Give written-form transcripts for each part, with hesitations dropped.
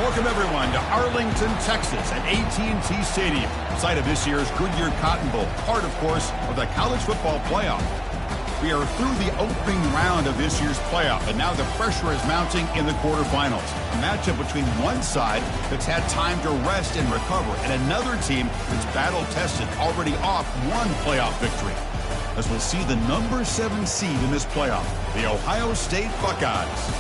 Welcome, everyone, to Arlington, Texas at AT&T Stadium, site of this year's Goodyear Cotton Bowl, part, of course, of the college football playoff. We are through the opening round of this year's playoff, and now the pressure is mounting in the quarterfinals. A matchup between one side that's had time to rest and recover, and another team that's battle-tested, already off one playoff victory. As we'll see the number 7 seed in this playoff, the Ohio State Buckeyes,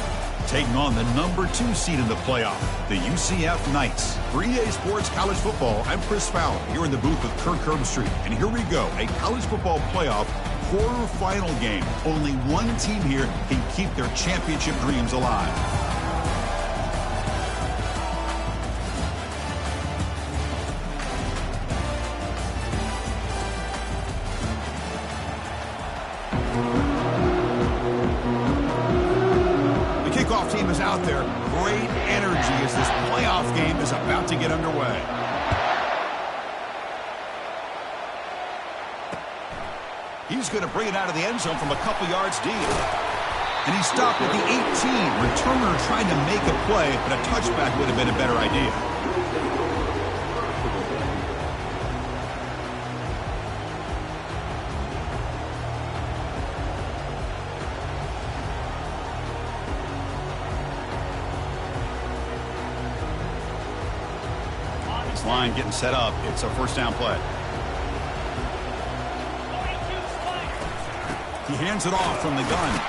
taking on the number 2 seed in the playoff, the UCF Knights. For EA Sports College Football, I'm Chris Fowler, here in the booth with Kirk Herbstreit. And here we go, a college football playoff quarterfinal game. Only one team here can keep their championship dreams alive. Team is out there. Great energy as this playoff game is about to get underway. He's going to bring it out of the end zone from a couple yards deep. And he stopped at the 18. Returner trying to make a play, but a touchback would have been a better idea. Line getting set up. It's a first down play. He hands it off from the gun.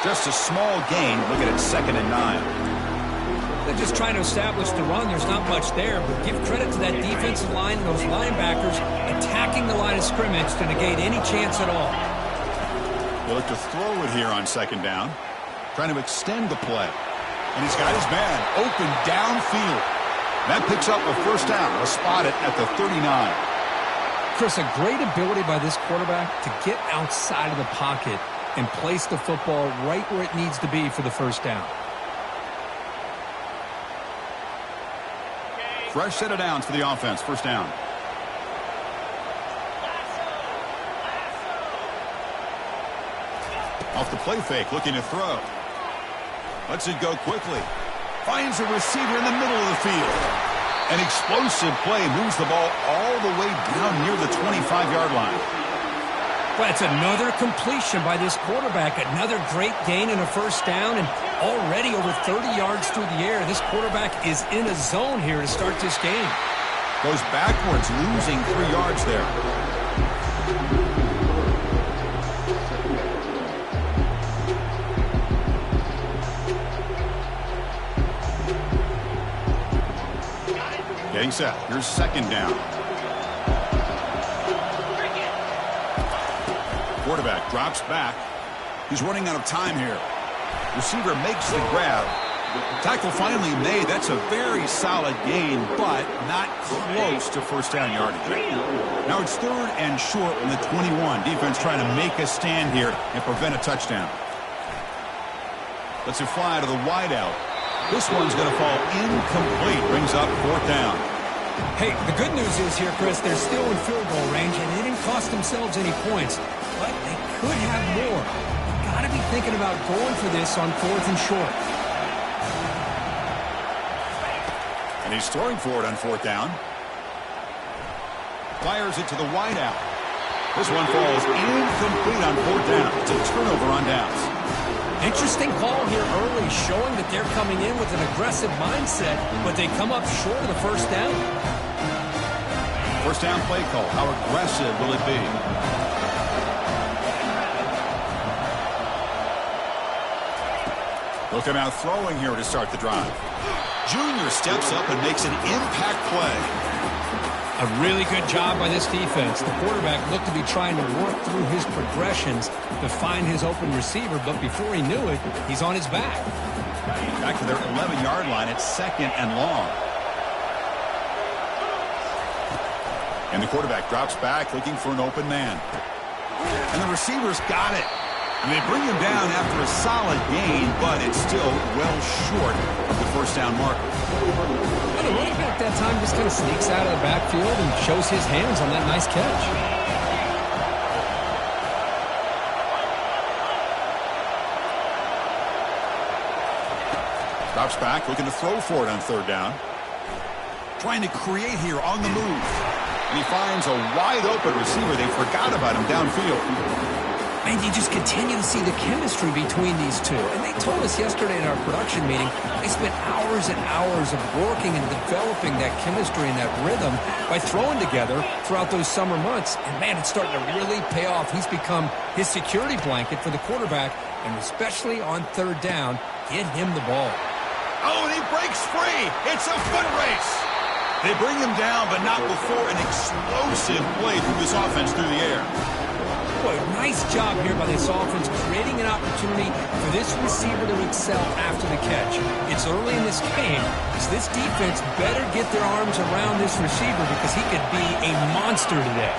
Just a small gain. Looking at 2nd and 9. They're just trying to establish the run. There's not much there, but give credit to that defensive line and those linebackers attacking the line of scrimmage to negate any chance at all. They'll look to throw it here on 2nd down. Trying to extend the play. And he's got his man open downfield. That picks up a first down. A spot it at the 39. Chris, a great ability by this quarterback to get outside of the pocket and place the football right where it needs to be for the first down. Fresh set of downs for the offense. First down. Off the play fake, looking to throw. Lets it go quickly. Finds a receiver in the middle of the field. An explosive play moves the ball all the way down near the 25-yard line. Well, it's another completion by this quarterback. Another great gain in a first down, and already over 30 yards through the air. This quarterback is in a zone here to start this game. Goes backwards, losing 3 yards there. Getting set. Here's 2nd down. Quarterback drops back. He's running out of time here. Receiver makes the grab. Tackle finally made. That's a very solid gain, but not close to first down yardage. Now it's 3rd and short from the 21. Defense trying to make a stand here and prevent a touchdown. Lets it fly to the wideout. This one's going to fall incomplete. Brings up 4th down. Hey, the good news is here, Chris, they're still in field goal range, and they didn't cost themselves any points. But they could have more. You've got to be thinking about going for this on 4th and short. And he's throwing for it on 4th down. Fires it to the wideout. This one falls incomplete on 4th down. It's a turnover on downs. Interesting call here early, showing that they're coming in with an aggressive mindset, but they come up short of the first down. First down play call. How aggressive will it be? Looking out throwing here to start the drive. Junior steps up and makes an impact play. A really good job by this defense. The quarterback looked to be trying to work through his progressions to find his open receiver, but before he knew it, he's on his back. Back to their 11-yard line. It's 2nd and long. And the quarterback drops back looking for an open man. And the receiver's got it. And they bring him down after a solid gain, but it's still well short of the first down marker. The running back that time just kind of sneaks out of the backfield and shows his hands on that nice catch. Drops back, looking to throw for it on third down. Trying to create here on the move. And he finds a wide open receiver. They forgot about him downfield. And you just continue to see the chemistry between these two. And they told us yesterday in our production meeting, they spent hours and hours of working and developing that chemistry and that rhythm by throwing together throughout those summer months. And, man, it's starting to really pay off. He's become his security blanket for the quarterback, and especially on third down, get him the ball. Oh, and he breaks free. It's a foot race. They bring him down, but not before an explosive play through this offense through the air. Boy, nice job here by this offense, creating an opportunity for this receiver to excel after the catch. It's early in this game, so this defense better get their arms around this receiver because he could be a monster today.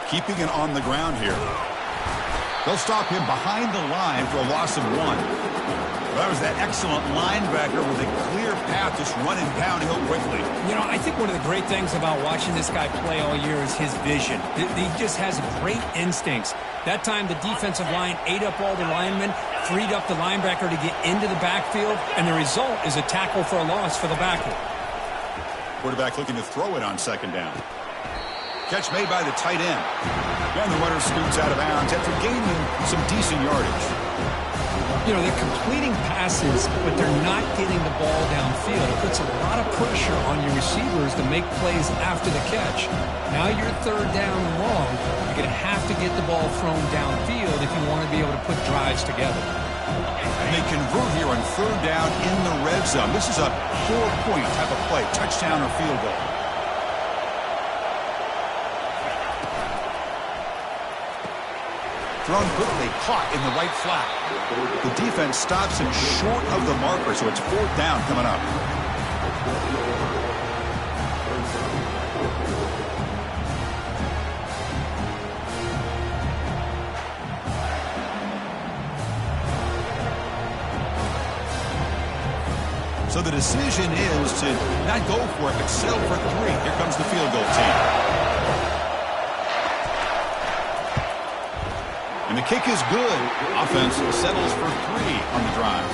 Keeping it on the ground here. They'll stop him behind the line for a loss of 1. That was that excellent linebacker with a clear path just running downhill quickly. You know, I think one of the great things about watching this guy play all year is his vision. He just has great instincts. That time the defensive line ate up all the linemen, freed up the linebacker to get into the backfield, and the result is a tackle for a loss for the backer. Quarterback looking to throw it on second down. Catch made by the tight end. And the runner scoots out of bounds after gaining some decent yardage. You know, they're completing passes, but they're not getting the ball downfield. It puts a lot of pressure on your receivers to make plays after the catch. Now you're third down and long. You're going to have to get the ball thrown downfield if you want to be able to put drives together. And they convert here on third down in the red zone. This is a 4-point type of play, touchdown or field goal. Thrown quickly, caught in the right flat. The defense stops him short of the marker, so it's fourth down coming up. So the decision is to not go for it, but settle for 3. Here comes the field goal team. And the kick is good. Offense settles for 3 on the drive.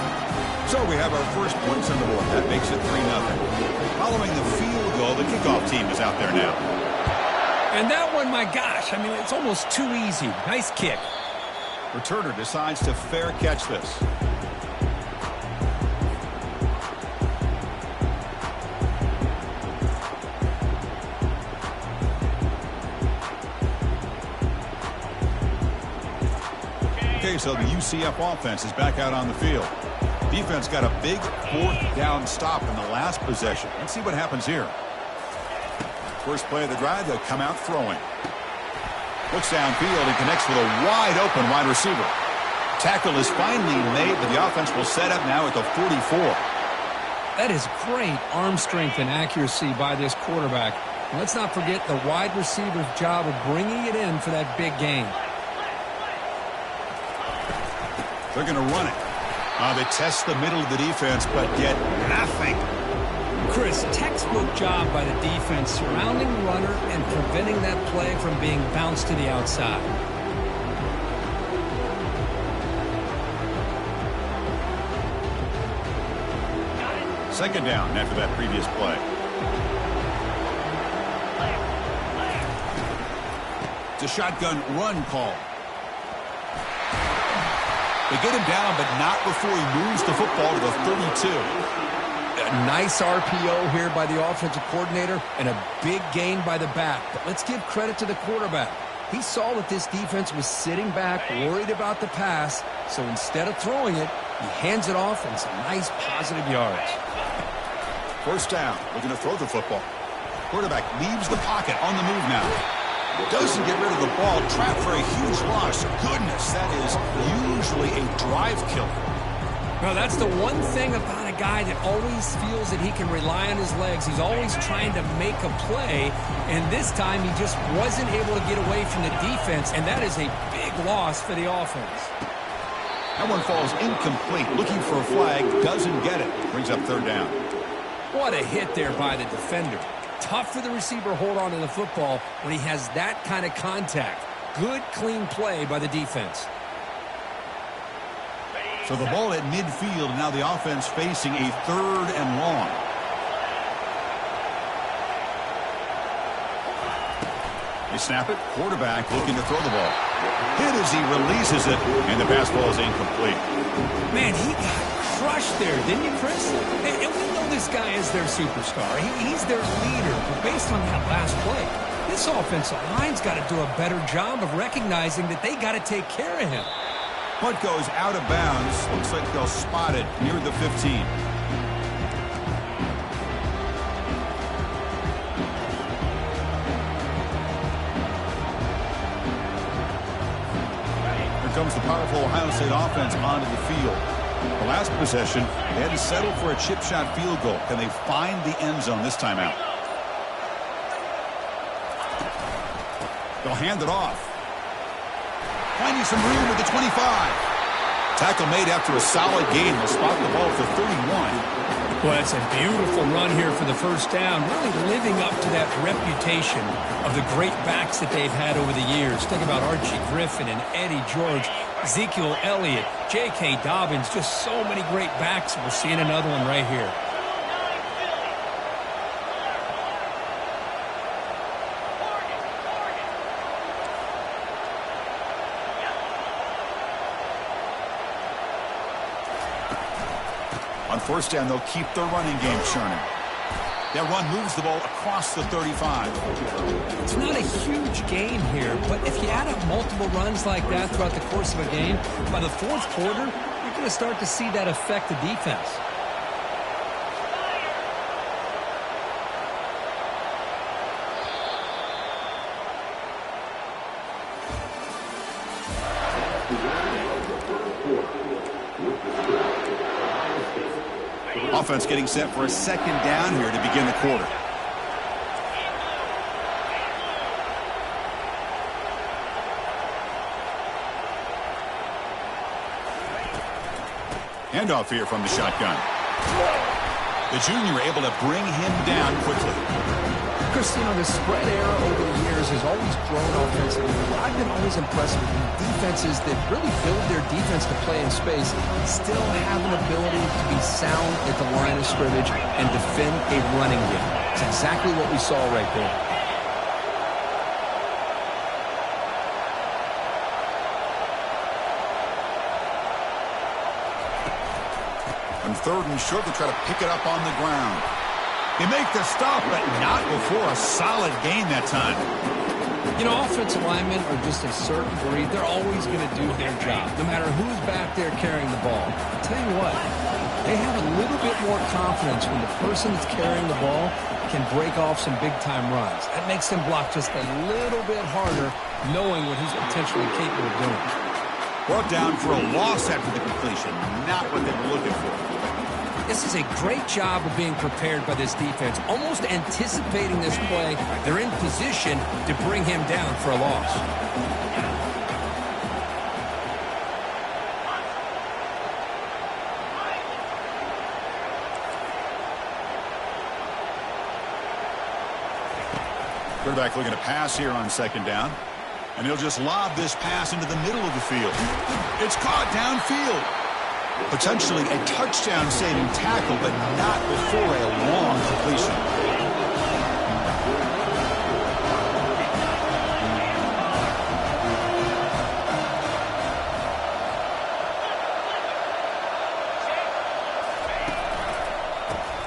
So we have our first points on the board. That makes it 3-0. Following the field goal, the kickoff team is out there now. And that one, my gosh, I mean, it's almost too easy. Nice kick. Returner decides to fair catch this. So the UCF offense is back out on the field. Defense got a big fourth down stop in the last possession. Let's see what happens here. First play of the drive, they'll come out throwing. Looks downfield and connects with a wide open wide receiver. Tackle is finally made, but the offense will set up now at the 44. That is great arm strength and accuracy by this quarterback. And let's not forget the wide receiver's job of bringing it in for that big gain. They're going to run it. They test the middle of the defense, but get nothing. Chris, textbook job by the defense surrounding the runner and preventing that play from being bounced to the outside. Second down after that previous play. It's a shotgun run call. They get him down, but not before he moves the football to the 32. A nice RPO here by the offensive coordinator and a big gain by the back. But let's give credit to the quarterback. He saw that this defense was sitting back, worried about the pass, so instead of throwing it, he hands it off and some nice positive yards. First down, looking to throw the football. Quarterback leaves the pocket on the move now. Doesn't get rid of the ball, trapped for a huge loss. Goodness, that is usually a drive killer. Well, that's the one thing about a guy that always feels that he can rely on his legs. He's always trying to make a play, and this time he just wasn't able to get away from the defense, and that is a big loss for the offense. That one falls incomplete. Looking for a flag, doesn't get it. Brings up third down. What a hit there by the defender. Tough for the receiver to hold on to the football when he has that kind of contact. Good, clean play by the defense. So the ball at midfield, and now the offense facing a 3rd and long. They snap it. Quarterback looking to throw the ball. Hit as he releases it, and the pass ball is incomplete. Man, he got crushed there, didn't you, Chris? And we know this guy is their superstar. He's their leader. But based on that last play, this offensive line's got to do a better job of recognizing that they got to take care of him. Punt goes out of bounds. Looks like they'll spot it near the 15. Comes the powerful Ohio State offense onto the field. The last possession, they had to settle for a chip shot field goal. Can they find the end zone this time out? They'll hand it off. Finding some room with the 25. Tackle made after a solid gain. They'll spot the ball for 31. Well, it's a beautiful run here for the first down, really living up to that reputation of the great backs that they've had over the years. Think about Archie Griffin and Eddie George, Ezekiel Elliott, J.K. Dobbins, just so many great backs. We're seeing another one right here. On first down, they'll keep their running game churning. That run moves the ball across the 35. It's not a huge gain here, but if you add up multiple runs like that throughout the course of a game, by the 4th quarter, you're going to start to see that affect the defense. Offense getting set for a 2nd down here to begin the quarter. Handoff here from the shotgun. The junior able to bring him down quickly. Chris, you know, the spread era over the years has always grown offensively. But I've been always impressed with defenses that really build their defense to play in space, still have an ability to be sound at the line of scrimmage and defend a running game. It's exactly what we saw right there. On 3rd and short, they try to pick it up on the ground. They make the stop, but not before a solid gain that time. You know, offensive linemen are just a certain breed. They're always going to do their job, no matter who's back there carrying the ball. I'll tell you what, they have a little bit more confidence when the person that's carrying the ball can break off some big-time runs. That makes them block just a little bit harder, knowing what he's potentially capable of doing. Brought down for a loss after the completion. Not what they were looking for. This is a great job of being prepared by this defense, almost anticipating this play. They're in position to bring him down for a loss. Quarterback looking to pass here on 2nd down. And he'll just lob this pass into the middle of the field. It's caught downfield. Potentially a touchdown-saving tackle, but not before a long completion.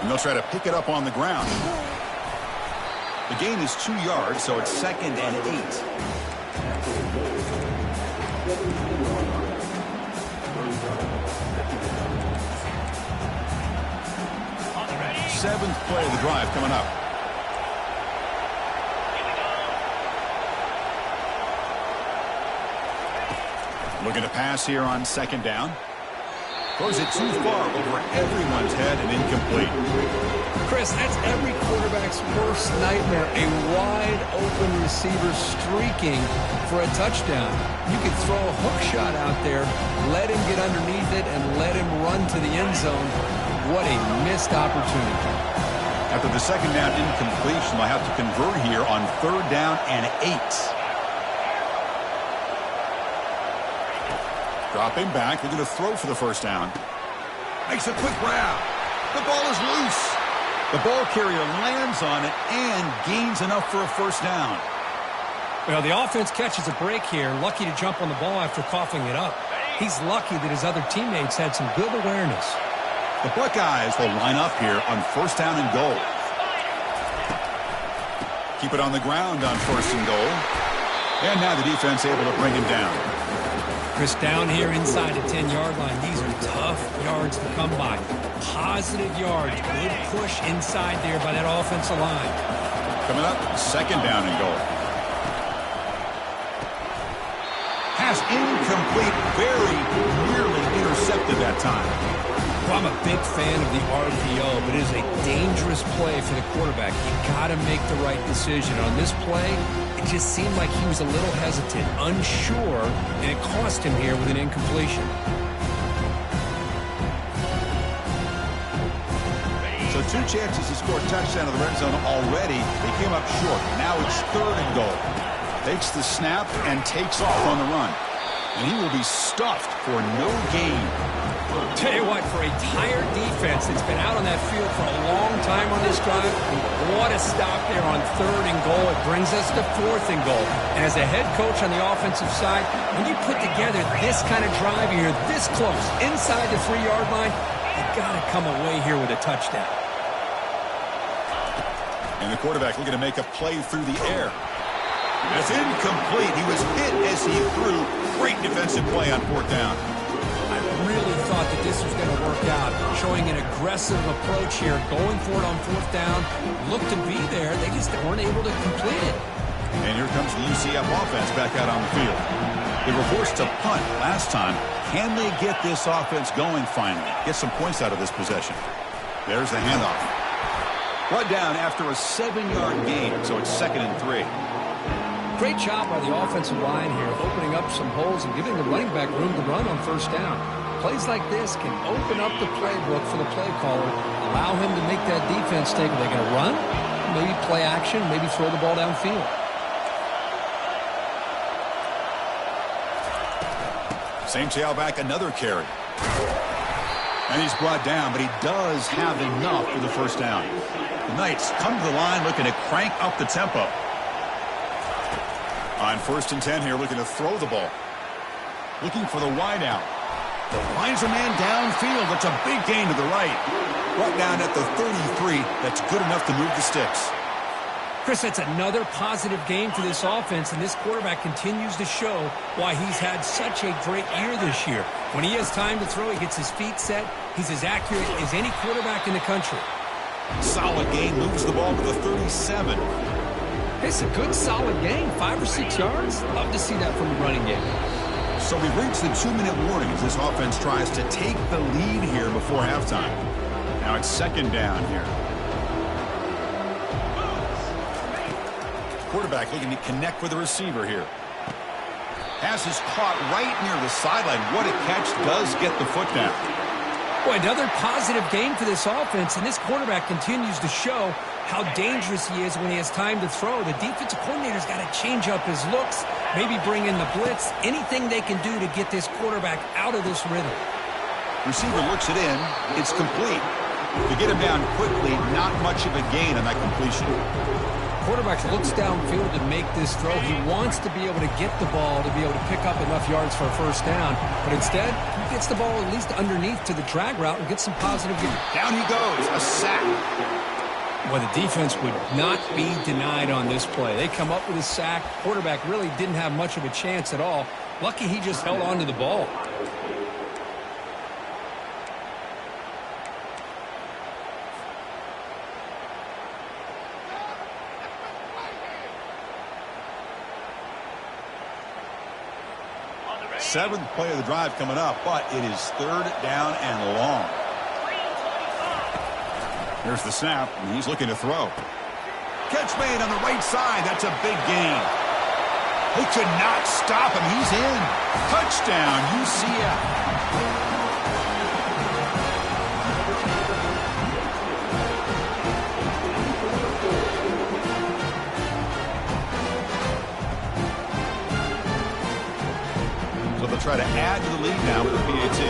And they'll try to pick it up on the ground. The gain is 2 yards, so it's 2nd and 8. Seventh play of the drive coming up. Looking to pass here on 2nd down. Throws it too far over everyone's head and incomplete. Chris, that's every quarterback's worst nightmare. A wide-open receiver streaking for a touchdown. You could throw a hook shot out there, let him get underneath it, and let him run to the end zone. What a missed opportunity. After the 2nd down incompletion, they'll have to convert here on 3rd down and 8. Dropping back. They're going to throw for the first down. Makes a quick grab. The ball is loose. The ball carrier lands on it and gains enough for a first down. Well, the offense catches a break here. Lucky to jump on the ball after coughing it up. He's lucky that his other teammates had some good awareness. The Buckeyes will line up here on first down and goal. Keep it on the ground on first and goal. And now the defense able to bring him down. Chris, down here inside the 10-yard line, these are tough yards to come by. Positive yards, good push inside there by that offensive line. Coming up, second down and goal. Pass incomplete, very nearly intercepted that time. Well, I'm a big fan of the RPO, but it is a dangerous play for the quarterback. You got to make the right decision. On this play, it just seemed like he was a little hesitant, unsure, and it cost him here with an incompletion. So 2 chances to score a touchdown in the red zone already. They came up short. Now it's third and goal. Takes the snap and takes off on the run. And he will be stuffed for no gain. Tell you what, for a tired defense that's been out on that field for a long time on this drive, what a stop there on third and goal. It brings us to fourth and goal. And as a head coach on the offensive side, when you put together this kind of drive here, this close, inside the 3-yard line, you got to come away here with a touchdown. And the quarterback looking to make a play through the air. It's incomplete. He was hit as he threw. Great defensive play on fourth down. I really thought that this was going to work out, showing an aggressive approach here, going for it on fourth down. Looked to be there. They just weren't able to complete it. And here comes the UCF offense back out on the field. They were forced to punt last time. Can they get this offense going finally? Get some points out of this possession. There's the handoff. Brought down after a 7-yard gain, so it's 2nd and 3. Great job by the offensive line here, opening up some holes and giving the running back room to run on first down. Plays like this can open up the playbook for the play caller, allow him to make that defense take. Are they going to run? Maybe play action, maybe throw the ball downfield. Same tailback, another carry. And he's brought down, but he does have enough for the first down. The Knights come to the line looking to crank up the tempo. On 1st and 10 here, looking to throw the ball. Looking for the wide out. Finds a man downfield. That's a big gain to the right. Brought down at the 33. That's good enough to move the sticks. Chris, that's another positive game for this offense, and this quarterback continues to show why he's had such a great year this year. When he has time to throw, he gets his feet set. He's as accurate as any quarterback in the country. Solid gain, moves the ball to the 37. It's a good, solid game, 5 or 6 yards. Love to see that from the running game. So we've reached the 2-minute warning as this offense tries to take the lead here before halftime. Now it's 2nd down here. Quarterback looking to connect with the receiver here. Pass is caught right near the sideline. What a catch, does get the foot down. Boy, another positive game for this offense, and this quarterback continues to show how dangerous he is when he has time to throw. The defensive coordinator's got to change up his looks, maybe bring in the blitz, anything they can do to get this quarterback out of this rhythm. Receiver looks it in. It's complete. To get him down quickly, not much of a gain on that completion. Quarterback looks downfield to make this throw. He wants to be able to get the ball to be able to pick up enough yards for a first down, but instead, he gets the ball at least underneath to the drag route and gets some positive gain. Down he goes, a sack. Well, the defense would not be denied on this play. They come up with a sack. Quarterback really didn't have much of a chance at all. Lucky he just held on to the ball. Seventh play of the drive coming up, but it is 3rd down and long. Here's the snap, and he's looking to throw. Catch made on the right side. That's a big gain. They could not stop him. He's in. Touchdown, UCF. try to add to the lead now with the PAT.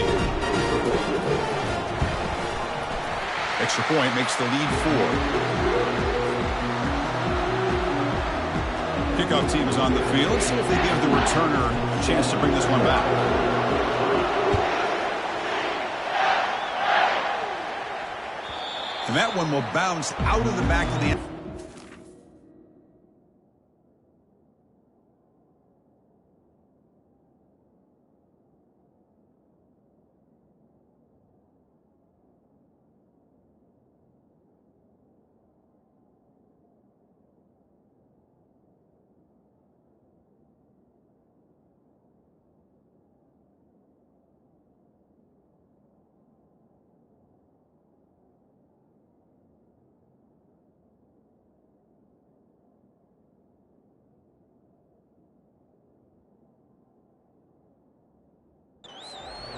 Extra point makes the lead 4. Kickoff team is on the field. See if they give the returner a chance to bring this one back. And that one will bounce out of the back of the end.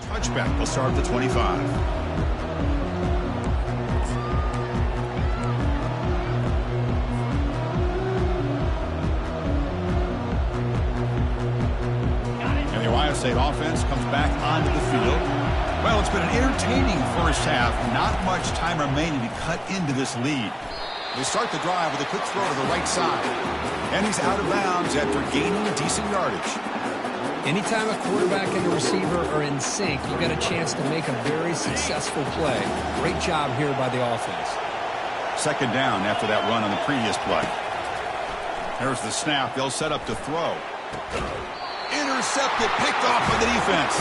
Touchback will start at the 25. And the Ohio State offense comes back onto the field. Well, it's been an entertaining first half. Not much time remaining to cut into this lead. They start the drive with a quick throw to the right side. And he's out of bounds after gaining decent yardage. Anytime a quarterback and a receiver are in sync, you've got a chance to make a very successful play. Great job here by the offense. Second down after that run on the previous play. There's the snap. They'll set up to throw. Intercepted, picked off by the defense.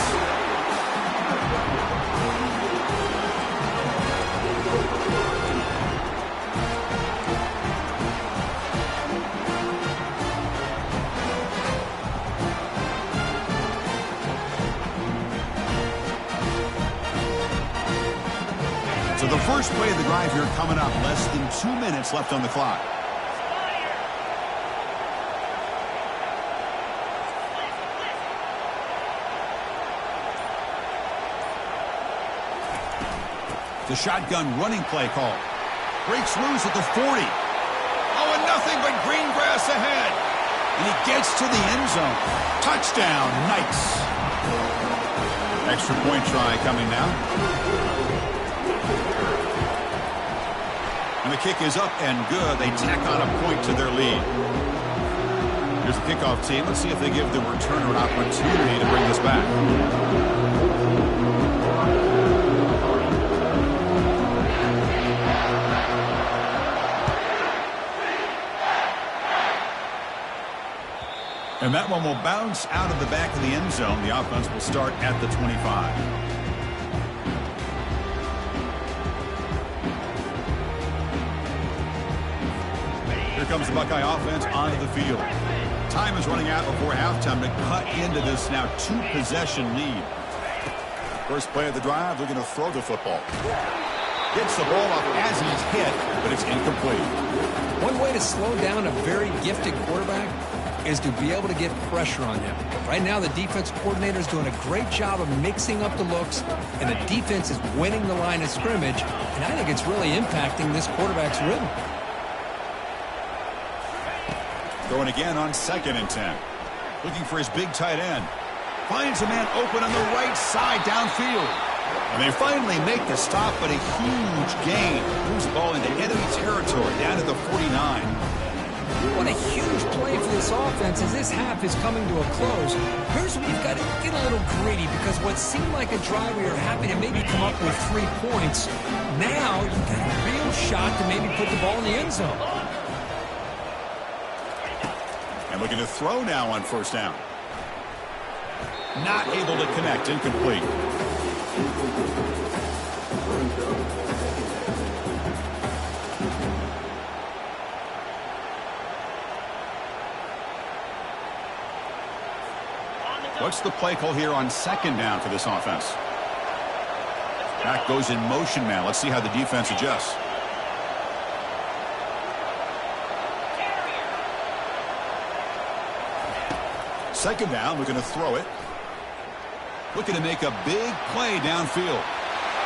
So the first play of the drive here coming up. Less than 2 minutes left on the clock. The shotgun running play call. Breaks loose at the 40. Oh, and nothing but green grass ahead. And he gets to the end zone. Touchdown, Knights. Extra point try coming now. And the kick is up and good. They tack on a point to their lead. Here's the kickoff team. Let's see if they give the returner an opportunity to bring this back. And that one will bounce out of the back of the end zone. The offense will start at the 25. Here comes the Buckeye offense onto the field. Time is running out before halftime to cut into this now 2-possession lead. First play of the drive, they're going to throw the football. Gets the ball up as he's hit, but it's incomplete. One way to slow down a very gifted quarterback is to be able to get pressure on him. Right now, the defense coordinator is doing a great job of mixing up the looks, and the defense is winning the line of scrimmage, and I think it's really impacting this quarterback's rhythm. Throwing again on 2nd and 10. Looking for his big tight end. Finds a man open on the right side downfield. And they finally make the stop, but a huge gain. Moves the ball into enemy territory down to the 49. What a huge play for this offense as this half is coming to a close. Here's where you've got to get a little greedy, because what seemed like a drive where you're happy to maybe come up with 3 points, now you've got a real shot to maybe put the ball in the end zone. And looking to throw now on first down. Not able to connect, incomplete. What's the play call here on 2nd down for this offense? Back goes in motion now. Let's see how the defense adjusts. Second down, looking to throw it. Looking to make a big play downfield.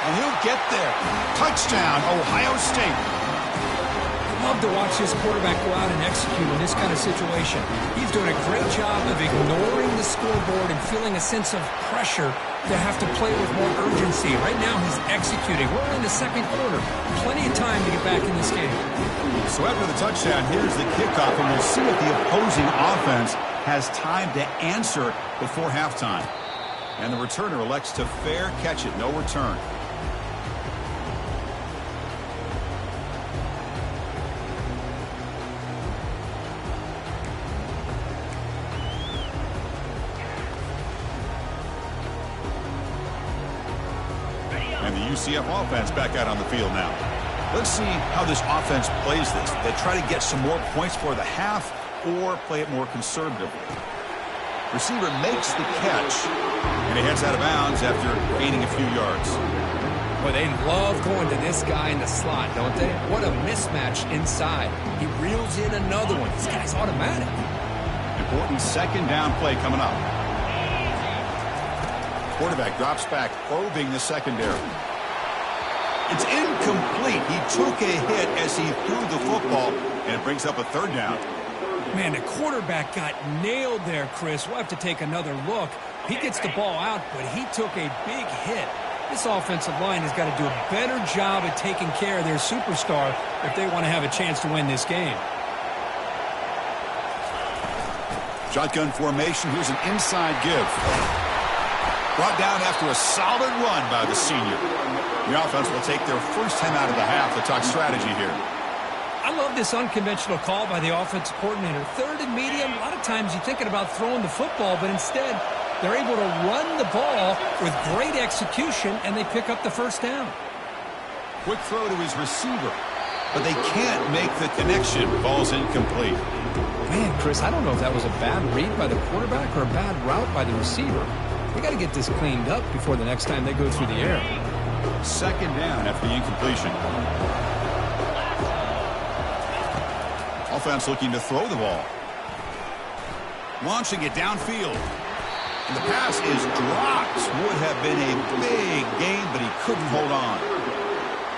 And he'll get there. Touchdown, Ohio State. Love to watch this quarterback go out and execute in this kind of situation. He's doing a great job of ignoring the scoreboard and feeling a sense of pressure to have to play with more urgency. Right now, he's executing. We're in the second quarter. Plenty of time to get back in this game. So after the touchdown, here's the kickoff, and we'll see if the opposing offense has time to answer before halftime. And the returner elects to fair catch it. No return. And the UCF offense back out on the field now. Let's see how this offense plays this. They try to get some more points for the half or play it more conservatively. Receiver makes the catch, and he heads out of bounds after gaining a few yards. Well, they love going to this guy in the slot, don't they? What a mismatch inside. He reels in another one. This guy's automatic. Important second down play coming up. Quarterback drops back, probing the secondary. It's incomplete. He took a hit as he threw the football, and it brings up a third down. Man, the quarterback got nailed there, Chris. We'll have to take another look. He gets the ball out, but he took a big hit. This offensive line has got to do a better job at taking care of their superstar if they want to have a chance to win this game. Shotgun formation. Here's an inside give. Brought down after a solid run by the senior. The offense will take their first time out of the half to talk strategy here. I love this unconventional call by the offensive coordinator. Third and medium, a lot of times you're thinking about throwing the football, but instead they're able to run the ball with great execution, and they pick up the first down. Quick throw to his receiver, but they can't make the connection. Ball's incomplete. Man, Chris, I don't know if that was a bad read by the quarterback or a bad route by the receiver. They got to get this cleaned up before the next time they go through the air. Second down after the incompletion. Offense looking to throw the ball. Launching it downfield. And the pass is dropped. Would have been a big game, but he couldn't hold on.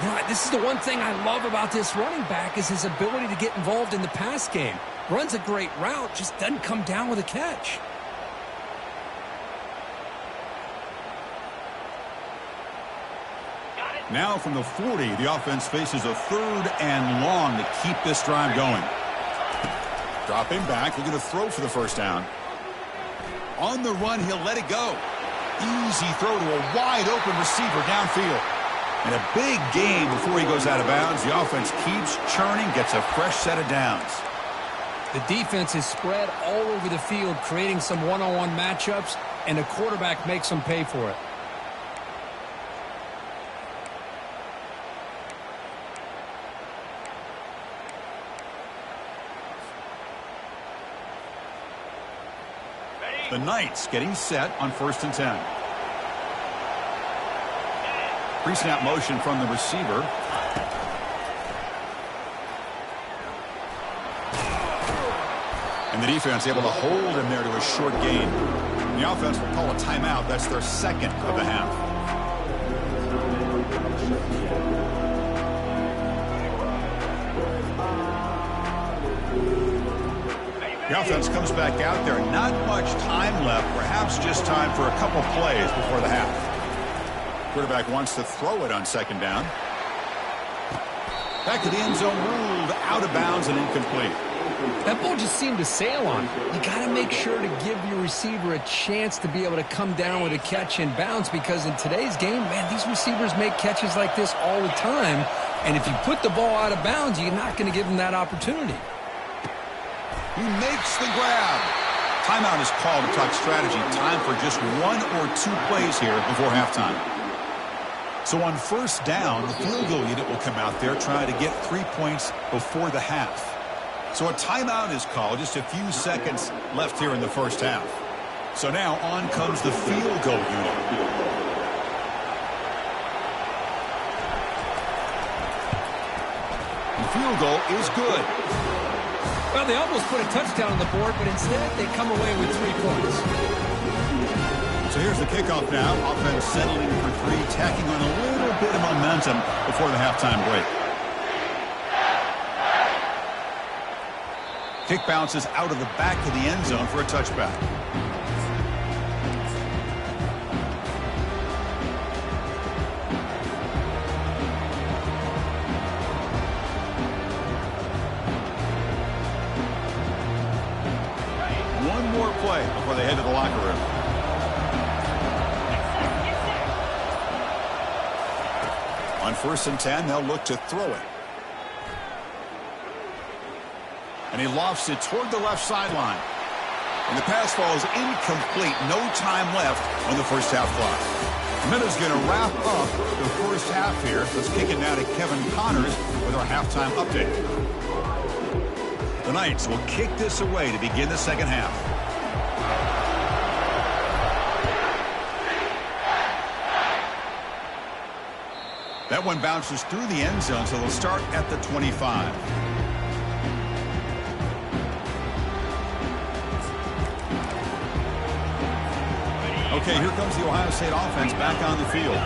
You know, this is the one thing I love about this running back is his ability to get involved in the pass game. Runs a great route, just doesn't come down with a catch. Now from the 40, the offense faces a third and long to keep this drive going. Dropping back, looking to throw for the first down. On the run, he'll let it go. Easy throw to a wide-open receiver downfield. And a big gain before he goes out of bounds. The offense keeps churning, gets a fresh set of downs. The defense is spread all over the field, creating some one-on-one matchups, and the quarterback makes them pay for it. The Knights getting set on 1st and 10. Pre-snap motion from the receiver. And the defense able to hold him there to a short gain. The offense will call a timeout. That's their second of the half. The offense comes back out there. Not much time left. Perhaps just time for a couple plays before the half. Quarterback wants to throw it on second down. Back to the end zone, ruled out of bounds and incomplete. That ball just seemed to sail on. You got to make sure to give your receiver a chance to be able to come down with a catch in bounds, because in today's game, man, these receivers make catches like this all the time. And if you put the ball out of bounds, you're not going to give them that opportunity. He makes the grab. Timeout is called to talk strategy. Time for just one or two plays here before halftime. So on first down, the field goal unit will come out there trying to get 3 points before the half. So a timeout is called. Just a few seconds left here in the first half. So now on comes the field goal unit. The field goal is good. Well, they almost put a touchdown on the board, but instead they come away with 3 points. So here's the kickoff now. Offense settling for 3, tacking on a little bit of momentum before the halftime break. Kick bounces out of the back of the end zone for a touchback. One more play before they head to the locker room. On 1st and 10, they'll look to throw it. And he lofts it toward the left sideline. And the pass falls incomplete. No time left on the first half clock. Minutes going to wrap up the first half here. Let's kick it now to Kevin Connors with our halftime update. The Knights will kick this away to begin the second half. That one bounces through the end zone, so they'll start at the 25. Okay, here comes the Ohio State offense back on the field.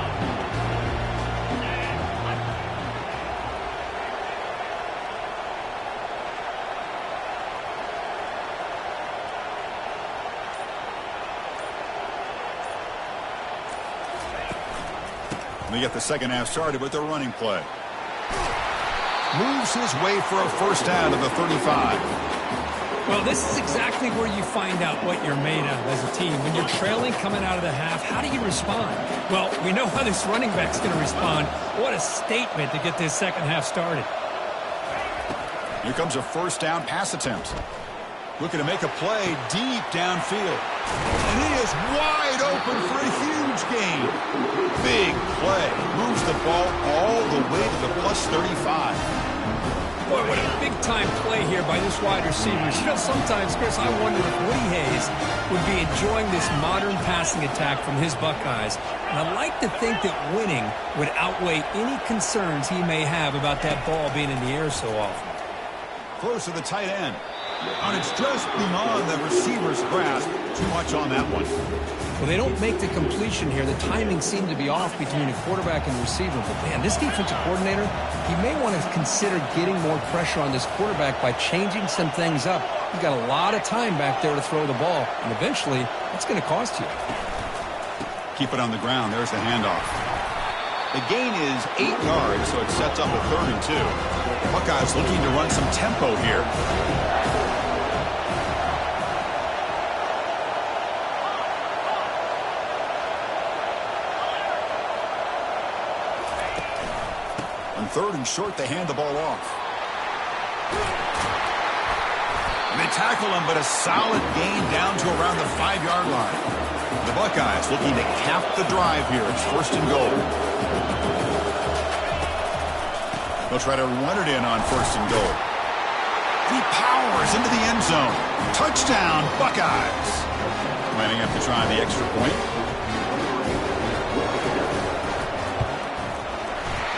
They get the second half started with their running play. Moves his way for a first down to the 35. Well, this is exactly where you find out what you're made of as a team. When you're trailing coming out of the half, how do you respond? Well, we know how this running back's going to respond. What a statement to get this second half started. Here comes a first down pass attempt. Looking to make a play deep downfield. And he is wide open for a huge gain. Big play. Moves the ball all the way to the plus 35. Boy, what a big-time play here by this wide receiver. You know, sometimes, Chris, I wonder if Woody Hayes would be enjoying this modern passing attack from his Buckeyes. And I like to think that winning would outweigh any concerns he may have about that ball being in the air so often. Close to the tight end. And it's just beyond the receiver's grasp. Too much on that one. Well, they don't make the completion here. The timing seemed to be off between a quarterback and receiver. But, man, this defensive coordinator, he may want to consider getting more pressure on this quarterback by changing some things up. He's got a lot of time back there to throw the ball. And eventually, it's going to cost you. Keep it on the ground. There's the handoff. The gain is 8 yards, so it sets up a 3rd and 2. Buckeyes looking to run some tempo here. On 3rd and short, they hand the ball off. And they tackle him, but a solid gain down to around the 5-yard line. The Buckeyes looking to cap the drive here. It's 1st and goal. They'll try to run it in on 1st and goal. He powers into the end zone. Touchdown, Buckeyes. Lining up to try the extra point.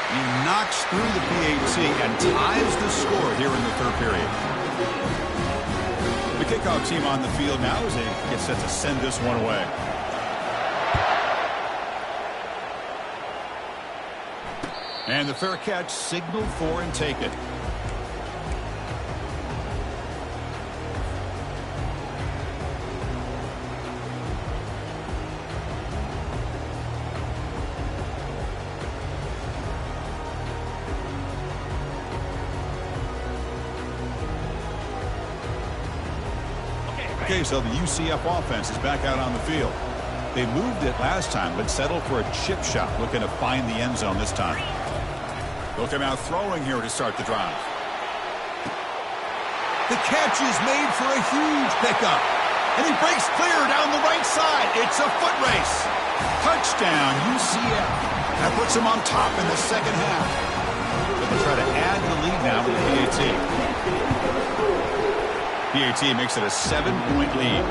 He knocks through the PAT and ties the score here in the 3rd period. The kickoff team on the field now as they get set to send this one away. And the fair catch signaled for and take it. Okay, so the UCF offense is back out on the field. They moved it last time, but settled for a chip shot, looking to find the end zone this time. They'll come out throwing here to start the drive. The catch is made for a huge pickup. And he breaks clear down the right side. It's a foot race. Touchdown, UCF. That puts them on top in the second half. They'll try to add the lead now with the PAT. PAT makes it a 7-point lead.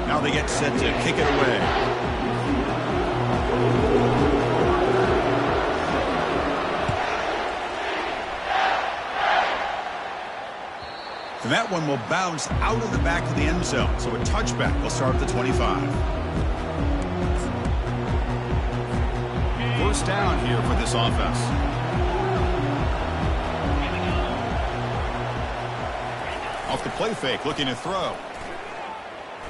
Now they get set to kick it away. And that one will bounce out of the back of the end zone. So a touchback will start at the 25. First down here for this offense. off the play fake, looking to throw.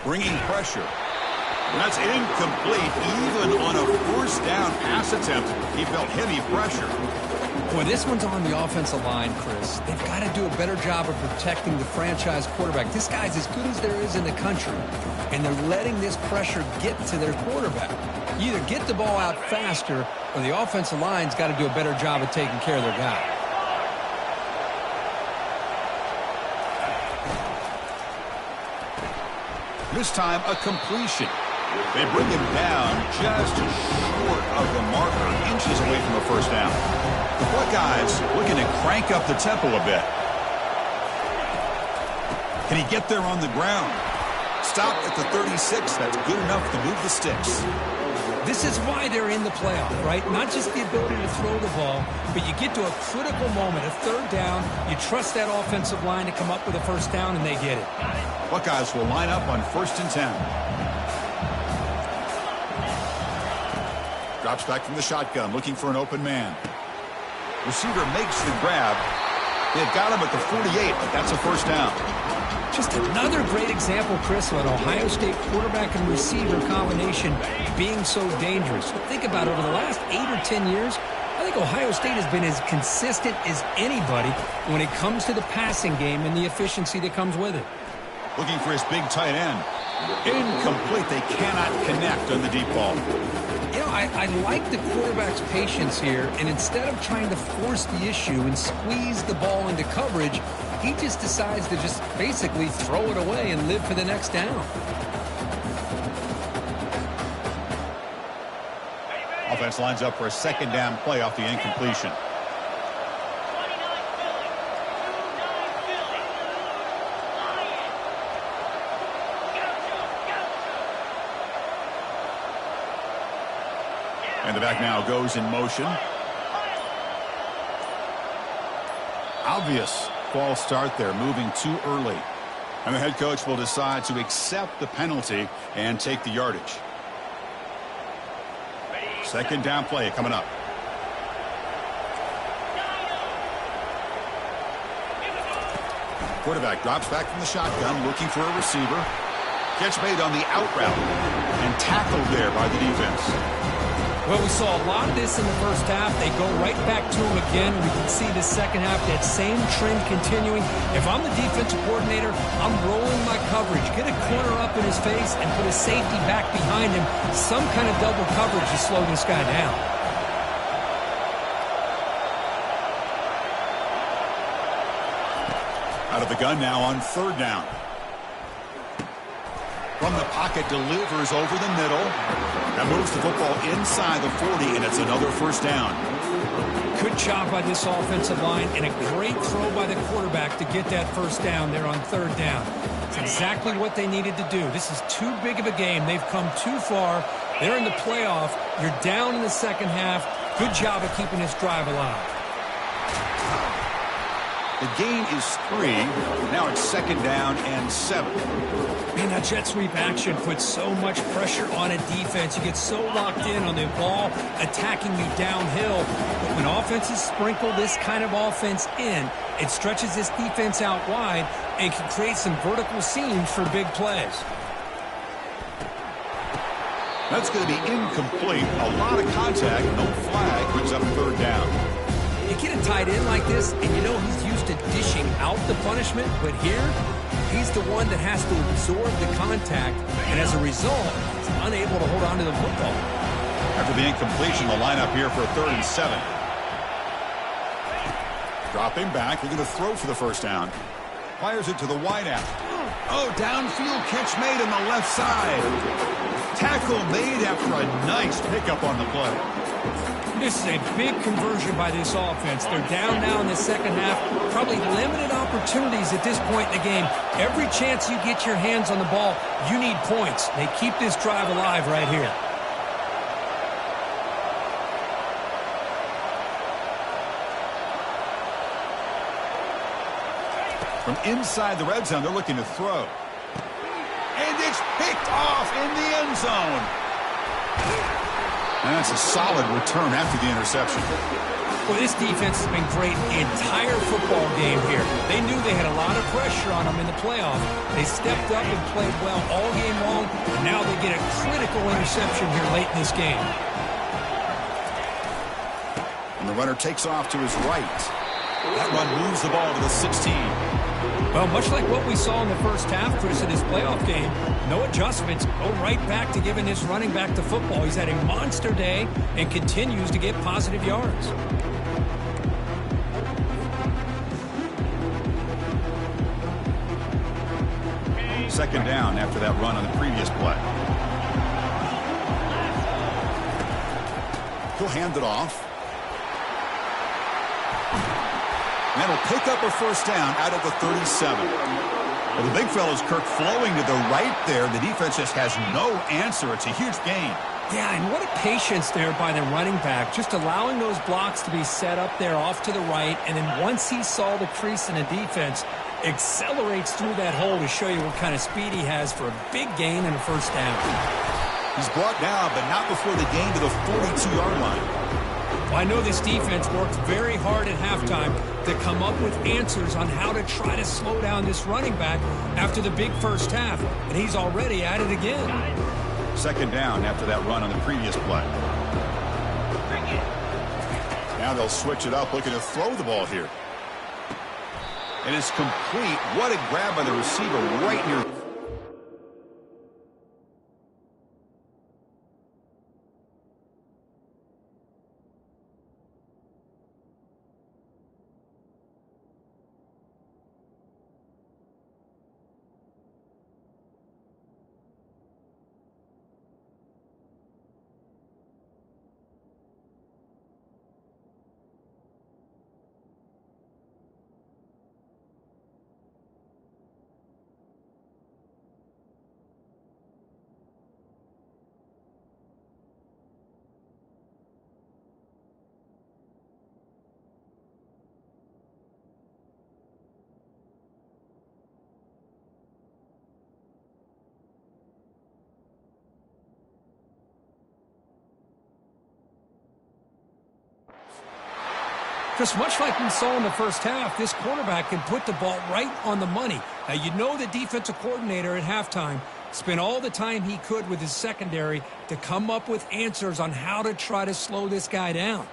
Bringing pressure. And that's incomplete. Even on a first down pass attempt, he felt heavy pressure. Boy, this one's on the offensive line, Chris. They've got to do a better job of protecting the franchise quarterback. This guy's as good as there is in the country, and they're letting this pressure get to their quarterback. You either get the ball out faster, or the offensive line's got to do a better job of taking care of their guy. This time, a completion. They bring him down just short of the marker, inches away from a first down. The Buckeyes looking to crank up the tempo a bit. Can he get there on the ground? Stopped at the 36. That's good enough to move the sticks. This is why they're in the playoff, right? Not just the ability to throw the ball, but you get to a critical moment, a third down. You trust that offensive line to come up with a first down, and they get it. Buckeyes will line up on 1st and 10. Drops back from the shotgun, looking for an open man. Receiver makes the grab. They've got him at the 48, but that's a first down. Just another great example, Chris, of an Ohio State quarterback and receiver combination being so dangerous. Think about it, over the last 8 or 10 years, I think Ohio State has been as consistent as anybody when it comes to the passing game and the efficiency that comes with it. Looking for his big tight end. Incomplete. They cannot connect on the deep ball. You know, I like the quarterback's patience here, and instead of trying to force the issue and squeeze the ball into coverage, he just decides to just basically throw it away and live for the next down. Offense lines up for a second down play off the incompletion. And the back now goes in motion. Obvious false start there, moving too early. And the head coach will decide to accept the penalty and take the yardage. Second down play coming up. Quarterback drops back from the shotgun, looking for a receiver. Catch made on the out route and tackled there by the defense. Well, we saw a lot of this in the first half. They go right back to him again. We can see the second half, that same trend continuing. If I'm the defensive coordinator, I'm rolling my coverage. Get a corner up in his face and put a safety back behind him. Some kind of double coverage to slow this guy down. Out of the gun now on third down. From the pocket, delivers over the middle. That moves the football inside the 40, and it's another first down. Good job by this offensive line, and a great throw by the quarterback to get that first down there on third down. It's exactly what they needed to do. This is too big of a game. They've come too far. They're in the playoff. You're down in the second half. Good job of keeping this drive alive. The gain is 3. Now it's second down and 7. Man, that jet sweep action puts so much pressure on a defense. You get so locked in on the ball attacking you downhill. But when offenses sprinkle this kind of offense in, it stretches this defense out wide and can create some vertical seams for big plays. That's going to be incomplete. A lot of contact. No flag. Brings up third down. You get a tight end like this, and you know he's used to dishing out the punishment, but here, he's the one that has to absorb the contact, and as a result, he's unable to hold on to the football. After the incompletion, the lineup here for 3rd and 7. Dropping back, looking to throw for the first down. Fires it to the wideout. Oh, downfield catch made on the left side. Tackle made after a nice pickup on the play. This is a big conversion by this offense. They're down now in the second half. Probably limited opportunities at this point in the game. Every chance you get your hands on the ball, you need points. They keep this drive alive right here. From inside the red zone, they're looking to throw. And it's picked off in the end zone. And that's a solid return after the interception. Well, this defense has been great the entire football game here. They knew they had a lot of pressure on them in the playoff. They stepped up and played well all game long, and now they get a critical interception here late in this game. And the runner takes off to his right. That run moves the ball to the 16. Well, much like what we saw in the first half, Chris, in this playoff game, no adjustments. Go right back to giving this running back the football. He's had a monster day and continues to get positive yards. Second down after that run on the previous play. He'll hand it off. And that'll pick up a first down out of the 37. Well, the big fella's Kirk flowing to the right there. The defense just has no answer. It's a huge gain. Yeah, and what a patience there by the running back, just allowing those blocks to be set up there off to the right, and then once he saw the crease in the defense, accelerates through that hole to show you what kind of speed he has for a big gain and a first down. He's brought down, but not before the gain to the 42-yard line. Well, I know this defense worked very hard at halftime to come up with answers on how to try to slow down this running back after the big first half, and he's already at it again. Second down after that run on the previous play. Now they'll switch it up, looking to throw the ball here. And it's complete. What a grab by the receiver right near. Just much like we saw in the first half, this quarterback can put the ball right on the money. Now, you know the defensive coordinator at halftime spent all the time he could with his secondary to come up with answers on how to try to slow this guy down.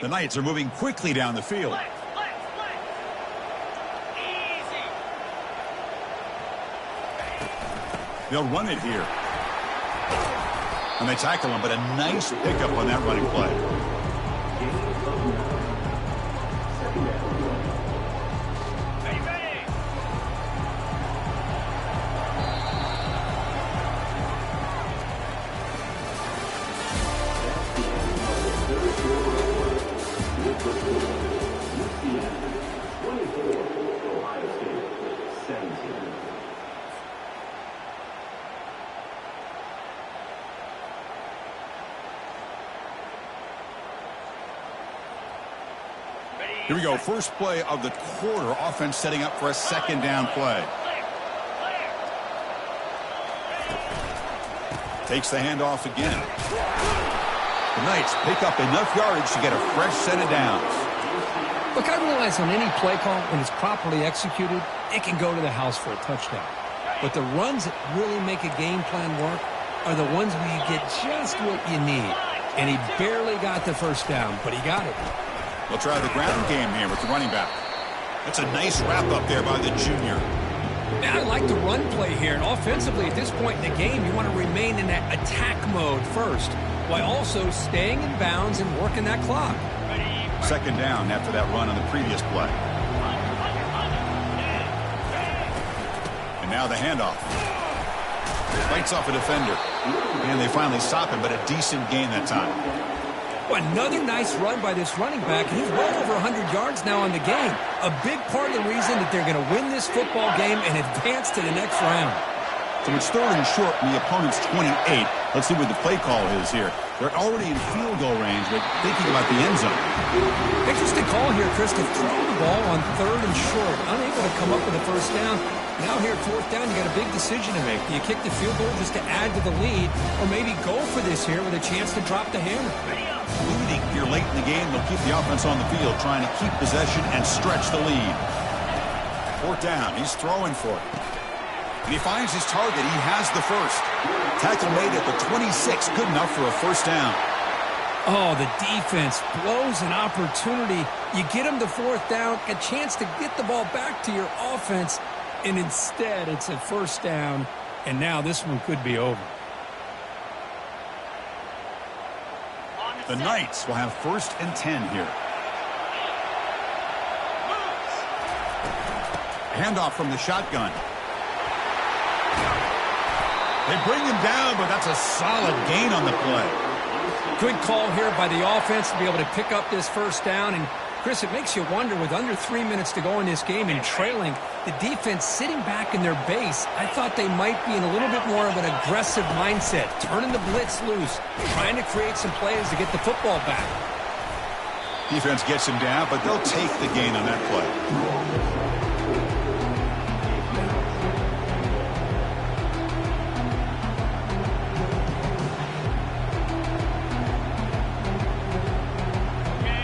The Knights are moving quickly down the field. They'll run it here. And they tackle him, but a nice pickup on that running play. Here we go. First play of the quarter. Offense setting up for a second down play. Takes the handoff again. The Knights pick up enough yardage to get a fresh set of downs. Look, I realize on any play call, when it's properly executed, it can go to the house for a touchdown. But the runs that really make a game plan work are the ones where you get just what you need. And he barely got the first down, but he got it. They'll try the ground game here with the running back. That's a nice wrap up there by the junior. Now, I like the run play here. And offensively, at this point in the game, you want to remain in that attack mode first, while also staying in bounds and working that clock. Second down after that run on the previous play. And now the handoff. Fights off a defender. And they finally stop him, but a decent gain that time. Well, another nice run by this running back. He's well over 100 yards now in the game. A big part of the reason that they're going to win this football game and advance to the next round. So it's third and short from the opponent's 28. Let's see what the play call is here. They're already in field goal range, but thinking about the end zone. Interesting call here, Chris, to throw the ball on third and short. Unable to come up with a first down. Now here at fourth down, you got a big decision to make. Do you kick the field goal just to add to the lead, or maybe go for this here with a chance to drop the hammer? Leading here late in the game, they'll keep the offense on the field, trying to keep possession and stretch the lead. Fourth down, he's throwing for it. And he finds his target. He has the first. Tackle made at the 26, good enough for a first down. Oh, the defense blows an opportunity. You get them to fourth down, a chance to get the ball back to your offense, and instead it's a first down, and now this one could be over. The Knights will have 1st and 10 here. Handoff from the shotgun. They bring him down, but that's a solid gain on the play. Good call here by the offense to be able to pick up this first down. And, Chris, it makes you wonder, with under 3 minutes to go in this game and trailing, the defense sitting back in their base, I thought they might be in a little bit more of an aggressive mindset, turning the blitz loose, trying to create some plays to get the football back. Defense gets him down, but they'll take the gain on that play.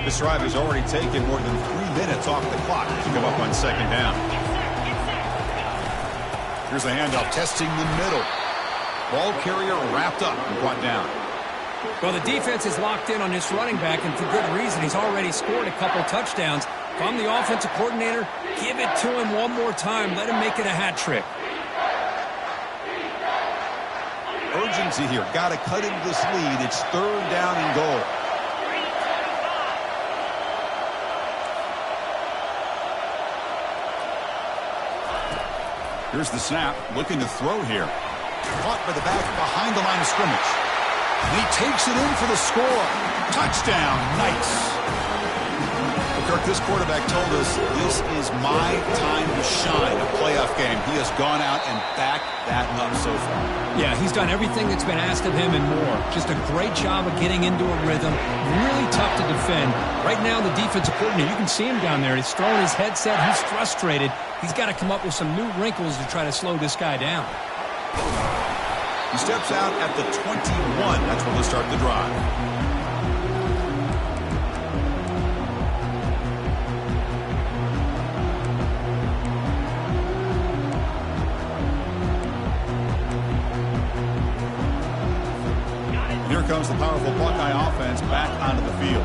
This drive has already taken more than 3 minutes off the clock to come up on second down. Here's the handoff, testing the middle. Ball carrier wrapped up and brought down. Well, the defense is locked in on this running back, and for good reason. He's already scored a couple touchdowns. If I'm the offensive coordinator, give it to him one more time. Let him make it a hat trick. Urgency here. Got to cut into this lead. It's 3rd down and goal. Here's the snap, looking to throw here. Caught by the back behind the line of scrimmage. And he takes it in for the score. Touchdown, Knights. Well, Kirk, this quarterback told us this is my time to shine, a playoff game. He has gone out and backed that up so far. Yeah, he's done everything that's been asked of him and more. Just a great job of getting into a rhythm. Really tough to defend. Right now, the defensive coordinator, you can see him down there. He's throwing his headset. He's frustrated. He's got to come up with some new wrinkles to try to slow this guy down. He steps out at the 21. That's where they'll start the drive. Here comes the powerful Buckeye offense back onto the field.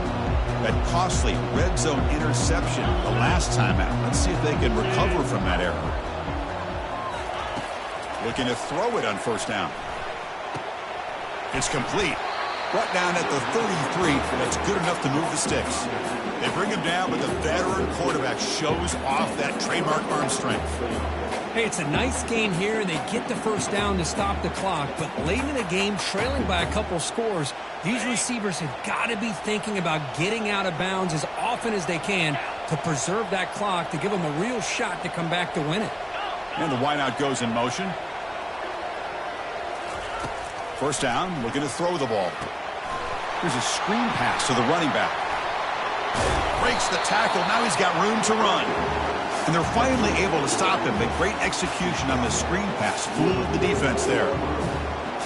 That costly red zone interception the last time out. Let's see if they can recover from that error. Looking to throw it on first down. It's complete. Brought down at the 33. That's good enough to move the sticks. They bring him down, but the veteran quarterback shows off that trademark arm strength. Hey, it's a nice gain here, and they get the first down to stop the clock. But late in the game, trailing by a couple scores, these receivers have got to be thinking about getting out of bounds as often as they can to preserve that clock, to give them a real shot to come back to win it. And the wideout goes in motion. First down, looking to throw the ball. Here's a screen pass to the running back. Breaks the tackle. Now he's got room to run. And they're finally able to stop him. But great execution on the screen pass. Fooled the defense there.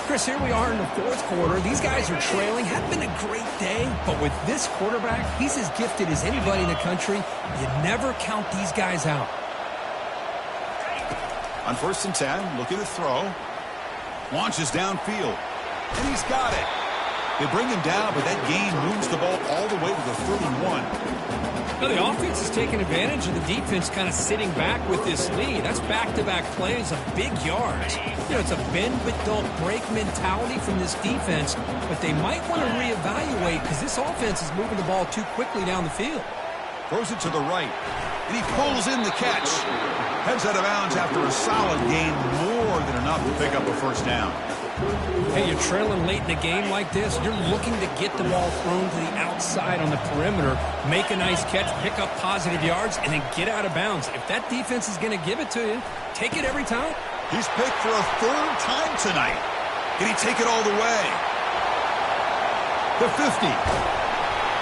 Chris, here we are in the fourth quarter. These guys are trailing. Hadn't been a great day. But with this quarterback, he's as gifted as anybody in the country. You never count these guys out. On 1st and 10, looking to throw. Launches downfield. And he's got it. They bring him down, but that gain moves the ball all the way to the 31. Now the offense is taking advantage of the defense kind of sitting back with this lead. That's back-to-back plays of big yards. You know, it's a bend but don't break mentality from this defense, but they might want to reevaluate because this offense is moving the ball too quickly down the field. Throws it to the right, and he pulls in the catch. Heads out of bounds after a solid gain, more than enough to pick up a first down. Hey, you're trailing late in a game like this, you're looking to get the ball thrown to the outside on the perimeter, make a nice catch, pick up positive yards, and then get out of bounds. If that defense is going to give it to you, take it every time. He's picked for a 3rd time tonight. Can he take it all the way? The 50.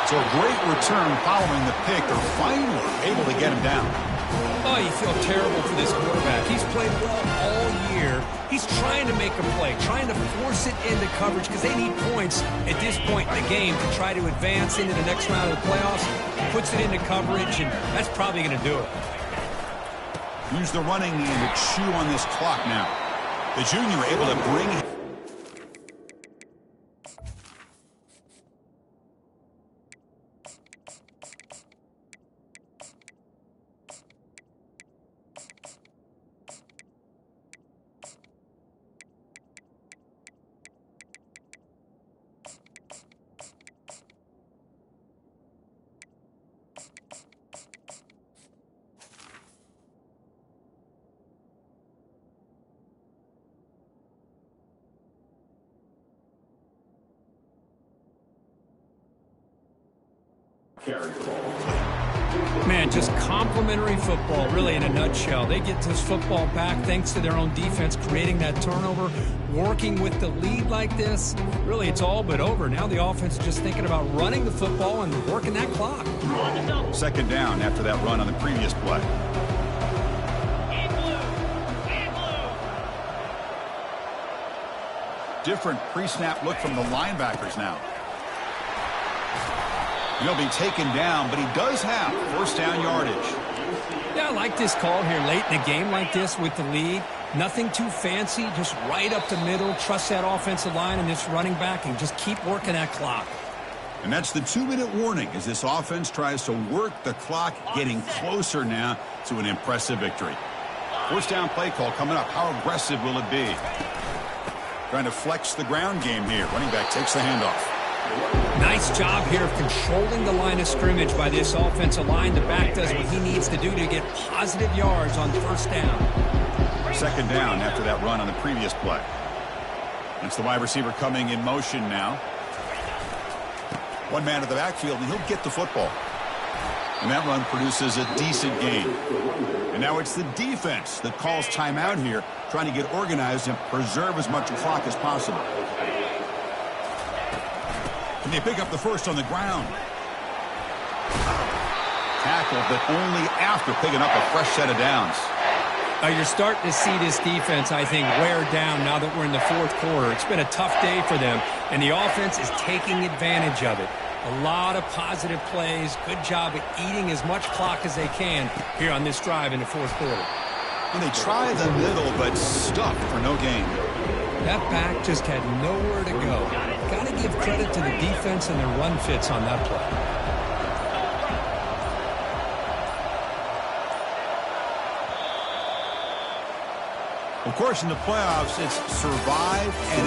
So a great return following the pick. They're finally able to get him down. Oh, you feel terrible for this quarterback. He's played well all year. He's trying to make a play, trying to force it into coverage because they need points at this point in the game to try to advance into the next round of the playoffs. Puts it into coverage, and that's probably going to do it. Use the running game to chew on this clock now. The junior able to bring... Man, just complimentary football, really, in a nutshell. They get this football back thanks to their own defense, creating that turnover, working with the lead like this. Really, it's all but over. Now the offense is just thinking about running the football and working that clock. Second down after that run on the previous play. Different pre-snap look from the linebackers now. He'll be taken down, but he does have first down yardage. Yeah, I like this call here late in a game like this with the lead. Nothing too fancy, just right up the middle. Trust that offensive line and this running back and just keep working that clock. And that's the 2-minute warning as this offense tries to work the clock, getting closer now to an impressive victory. First down play call coming up. How aggressive will it be? Trying to flex the ground game here. Running back takes the handoff. Nice job here of controlling the line of scrimmage by this offensive line. The back does what he needs to do to get positive yards on first down. Second down after that run on the previous play. It's the wide receiver coming in motion now. One man at the backfield, and he'll get the football. And that run produces a decent gain. And now it's the defense that calls timeout here, trying to get organized and preserve as much clock as possible. And they pick up the first on the ground. Tackle, but only after picking up a fresh set of downs. You're starting to see this defense, I think, wear down now that we're in the fourth quarter. It's been a tough day for them, and the offense is taking advantage of it. A lot of positive plays. Good job at eating as much clock as they can here on this drive in the fourth quarter. And they try the middle, but stuck for no gain. That back just had nowhere to go. Got to give credit to the defense and their run fits on that play. Of course, in the playoffs, it's survive and